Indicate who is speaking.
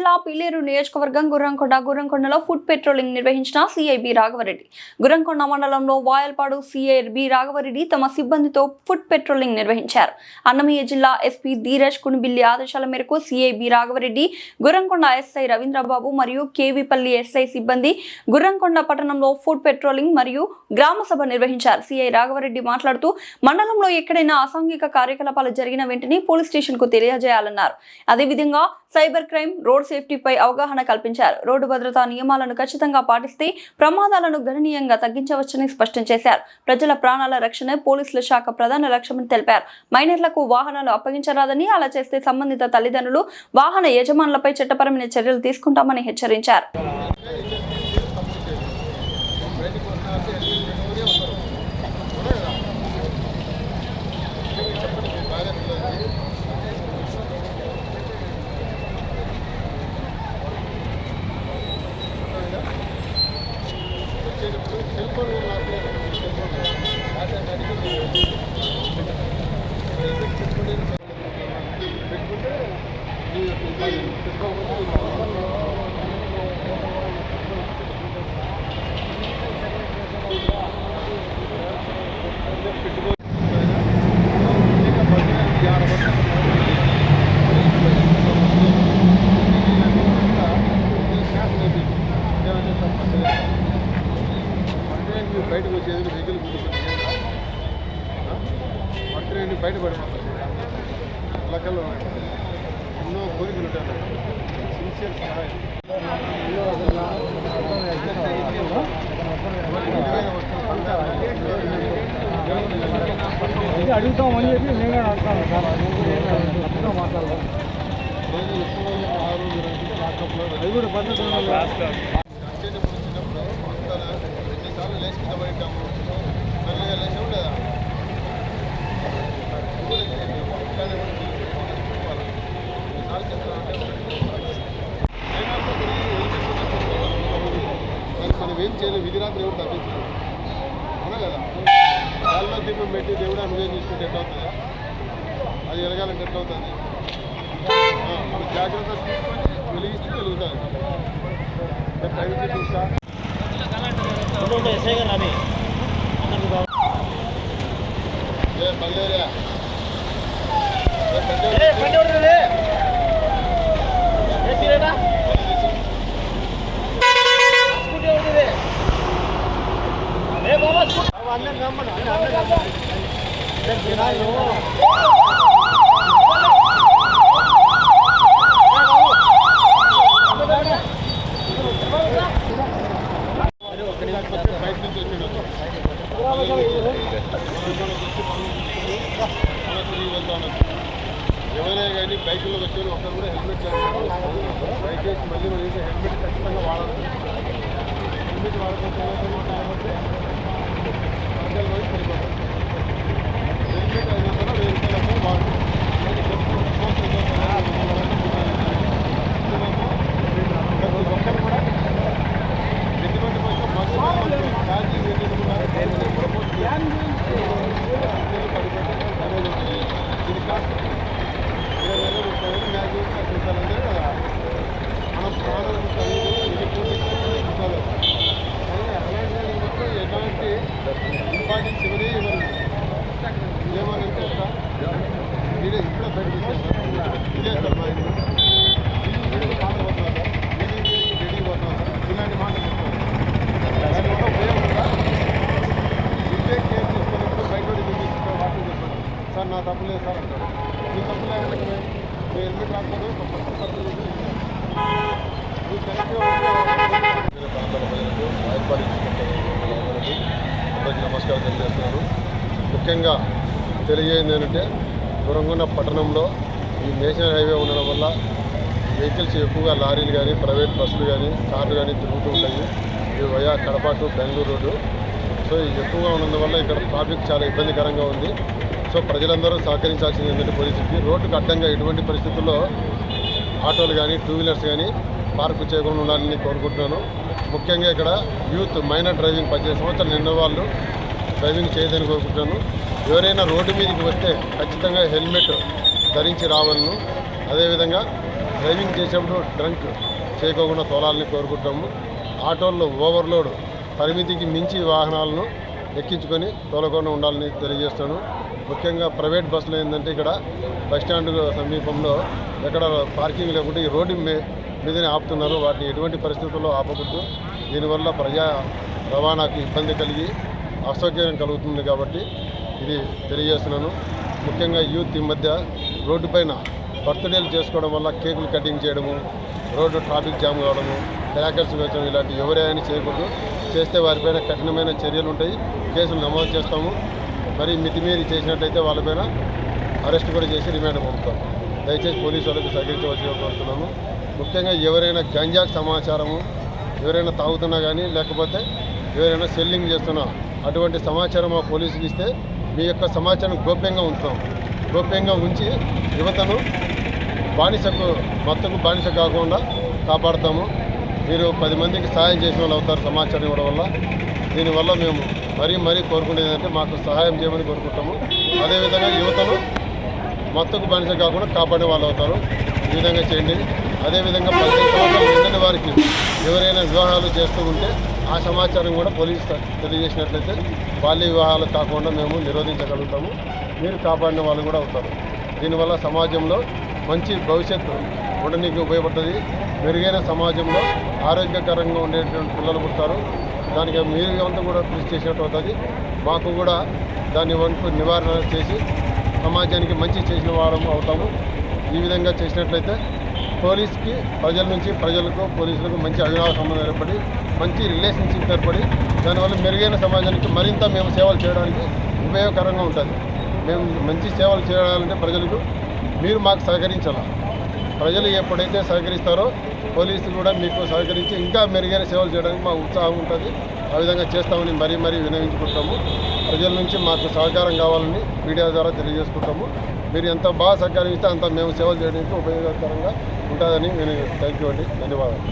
Speaker 1: జిల్లా పిల్లేరు నియోజకవర్గం గుర్రంకొండలో food patrolling నిర్వహించిన సిఐ బి రాఘవరెడ్డి. గుర్రంకొండ మండలంలో వాయల్పాడు సిఐ బి రాఘవరెడ్డి తమ సిబ్బందితో ఫుడ్ పెట్రోలింగ్ నిర్వహించారు. అన్నమయ్య జిల్లా ఎస్పీ ధీరజ్ కునిబిల్లి ఆదేశాల మేరకు CI B Raghava Reddy, Gurramkonda SI Ravindra Babu మరియు కేవీపల్లి ఎస్ఐ సిబ్బంది గుర్రంకొండ పట్టణంలో ఫుడ్ పెట్రోలింగ్ మరియు గ్రామ సభ నిర్వహించారు. సిఐ రాఘవరెడ్డి మాట్లాడుతూ మండలంలో ఎక్కడైనా అసాంఘిక కార్యకలాపాలు జరిగిన వెంటనే పోలీస్ స్టేషన్ కు తెలియజేయాలన్నారు. అదేవిధంగా సైబర్ క్రైమ్, రోడ్ సేఫ్టీపై అవగాహన కల్పించారు. రోడ్డు భద్రతా నియమాలను ఖచ్చితంగా పాటిస్తే ప్రమాదాలను గణనీయంగా తగ్గించవచ్చని స్పష్టం చేశారు. ప్రజల ప్రాణాల రక్షణ పోలీసుల శాఖ ప్రధాన లక్ష్యమని తెలిపారు. మైనర్లకు వాహనాలు అప్పగించరాదని, అలా చేస్తే సంబంధిత తల్లిదండ్రులు, వాహన యజమానులపై చట్టపరమైన చర్యలు తీసుకుంటామని హెచ్చరించారు.
Speaker 2: బయటకు వచ్చేది వెహికల్ పట్టుకుని బయటపడిపోతారు. లెక్కల్లో ఎన్నో కోరికలు ఉంటాయి. సిన్సియర్ సహాయం
Speaker 3: అడుగుతామని చెప్పి నేను అడుగుతాను సార్. మాట్లాడదాం అది కూడా పద్ధతి
Speaker 2: ఎన్నిసార్లు లేచి కింద పడిటాము, మెల్లగా లేచాము లేదా మనం ఏం చేయలేదు. విధి రాత్రి ఎవరు తప్పించారు అవునా కదా? కాళ్ళ దీపం పెట్టి దేవుడు అనుభవం చేసుకుంటే ఎట్లా అవుతుందా? అది ఎలగాలంటే ఎట్లా అవుతుంది? మనం జాగ్రత్త తీసుకొని వెలిగిస్తే వెలుగుతుంది. ప్రైవేట్ చూసా మలేరియా ఎవరైనా కానీ బైకుల్లో వచ్చే ఒకరు కూడా హెల్మెట్ బైక్ వేసి మళ్ళీ మనం వేసే హెల్మెట్ ఖచ్చితంగా వాడాలి. హెల్మెట్ వాడకపోతే కాబట్టి ప్రజలు పోయి పడిపోతారు. హెల్మెట్ అయినా కూడా 1000 రూపాయలు వాడుతుంది. ప్రతి ఒక్కరు కూడా ఎటువంటి బస్సు ఛార్జింగ్ దీని కాస్ట్ 20,000 30,000 కట్టించాలంటే కదా మనం ప్రాణాలు ఎలాంటి ఇంపార్టెన్స్ ఇవన్నీ ఇవ్వాలి. ఏమనంటే ఇదే ఇప్పుడు బయటకు వచ్చేస్తారు. ఇదే సార్ మా ఇంట్లో మాట్లాడుతున్నారు, రెడీ పోతున్నారు, ఇలాంటి మాటలు చెప్తారు. దానివల్ల ఉపయోగం ఉందా? ఇంతే కేర్ తీసుకున్నప్పుడు బయట తీసుకుంటే వాటిని చెప్పారు. సార్ నా తప్పు లేదు సార్ అంటారు. మీ తప్పు లేకపోతే మీరు ఎందుకు రాకపోతే అందరికీ నమస్కారం తెలియజేస్తున్నారు. ముఖ్యంగా తెలియజేయండి ఏంటంటే గుర్రంకొండ పట్టణంలో ఈ నేషనల్ హైవే ఉండడం వల్ల వెహికల్స్ ఎక్కువగా లారీలు కానీ, ప్రైవేట్ బస్సులు కానీ, కార్లు కానీ తిరుగుతూ ఉంటాయి. ఇవి via Kadapa to Bengaluru road. So ఎక్కువగా ఉన్నందువల్ల ఇక్కడ ట్రాఫిక్ చాలా ఇబ్బందికరంగా ఉంది. సో ప్రజలందరూ సహకరించాల్సింది ఏంటంటే పోలీసులకి రోడ్డుకు అడ్డంగా ఎటువంటి పరిస్థితుల్లో ఆటోలు కానీ, టూ వీలర్స్ కానీ పార్కు చేయకుండా ఉండాలని కోరుకుంటున్నాను. ముఖ్యంగా ఇక్కడ యూత్ మైనర్ డ్రైవింగ్ 18 సంవత్సరాలు నిండిన వాళ్ళు డ్రైవింగ్ చేయదని కోరుకుంటున్నాను. ఎవరైనా రోడ్డు మీదకి వస్తే ఖచ్చితంగా హెల్మెట్ ధరించి రావాలను. అదేవిధంగా డ్రైవింగ్ చేసేప్పుడు డ్రంక్ చేయకోకుండా తోలాలని కోరుకుంటాము. ఆటోల్లో ఓవర్లోడ్ పరిమితికి మించి వాహనాలను ఎక్కించుకొని తోలకుండా ఉండాలని తెలియజేస్తాను. ముఖ్యంగా ప్రైవేట్ బస్సులు ఏంటంటే ఇక్కడ బస్టాండ్ సమీపంలో ఎక్కడ పార్కింగ్ లేకుంటే ఈ రోడ్డు మీదనే ఆపుతున్నారు. వాటిని ఎటువంటి పరిస్థితుల్లో ఆపకూడదు. దీనివల్ల ప్రజా రవాణాకు ఇబ్బంది కలిగి అసౌకర్యం కలుగుతుంది కాబట్టి ఇది తెలియజేస్తున్నాను. ముఖ్యంగా యూత్ ఈ మధ్య రోడ్డుపైన బర్త్డేలు చేసుకోవడం వల్ల కేకులు కటింగ్ చేయడము, రోడ్డు ట్రాఫిక్ జామ్ కావడము, క్రాకర్స్ వేయడం ఇలాంటి ఎవరైనా చేయకూడదు. చేస్తే వారిపైన కఠినమైన చర్యలు ఉంటాయి, కేసులు నమోదు చేస్తాము. మరి మితిమీరి చేసినట్లయితే వాళ్ళపైన అరెస్ట్ కూడా చేసి రిమాండ్ పంపుతాం. దయచేసి పోలీసు వాళ్ళకి సహకరించవలసి కోరుతున్నాము. ముఖ్యంగా ఎవరైనా గంజా సమాచారము ఎవరైనా తాగుతున్నా కానీ లేకపోతే ఎవరైనా సెల్లింగ్ చేస్తున్నా అటువంటి సమాచారం మా పోలీసుకి ఇస్తే మీ యొక్క సమాచారం గోప్యంగా ఉంచుతాం. గోప్యంగా ఉంచి యువతను మత్తుకు బానిస కాకుండా కాపాడుతాము. మీరు 10 మందికి సహాయం చేసిన వాళ్ళు అవుతారు సమాచారం ఇవ్వడం వల్ల. దీనివల్ల మేము మరీ కోరుకునేది ఏంటంటే మాకు సహాయం చేయమని కోరుకుంటాము. అదేవిధంగా యువతను మత్తుకు బానిస కాకుండా కాపాడే వాళ్ళు అవుతారు. ఈ విధంగా చేయండి. అదేవిధంగా 18 సంవత్సరాలు నిండిన వారికి ఎవరైనా వివాహాలు చేస్తూ ఉంటే ఆ సమాచారం కూడా పోలీసు తెలియజేసినట్లయితే బాల్య వివాహాలు కాకుండా మేము నిరోధించగలుగుతాము. మీరు కాపాడిన వాళ్ళు కూడా అవుతారు. దీనివల్ల సమాజంలో మంచి భవిష్యత్తు ఉండడానికి ఉపయోగపడుతుంది. మెరుగైన సమాజంలో ఆరోగ్యకరంగా ఉండేటువంటి పిల్లలు పుడతారు. దానికి మీరు అంతా కూడా కృషి చేసినట్టు అవుతుంది. మాకు కూడా దాని వంటి నివారణ చేసి సమాజానికి మంచి చేసిన వారం అవుతాము. ఈ విధంగా చేసినట్లయితే పోలీస్కి ప్రజల నుంచి ప్రజలకు పోలీసులకు మంచి అవినావ సంబంధం ఏర్పడి మంచి రిలేషన్షిప్ ఏర్పడి దానివల్ల మెరుగైన సమాజానికి మరింత మేము సేవలు చేయడానికి ఉపయోగకరంగా ఉంటుంది. మేము మంచి సేవలు చేయాలంటే ప్రజలకు మీరు మాకు సహకరించాలి. ప్రజలు ఎప్పుడైతే సహకరిస్తారో పోలీసులు కూడా మీకు సహకరించి ఇంకా మెరుగైన సేవలు చేయడానికి మాకు ఉత్సాహం ఉంటుంది. ఆ విధంగా చేస్తామని మరీ వినవించుకుంటాము. ప్రజల నుంచి మాకు సహకారం కావాలని మీడియా ద్వారా తెలియజేసుకుంటాము. మీరు ఎంత బాగా సహకరిస్తే అంత మేము సేవలు చేయడానికి ఉపయోగకరంగా ఉంటుందని నేను థ్యాంక్ యూ అండి. ధన్యవాదాలు.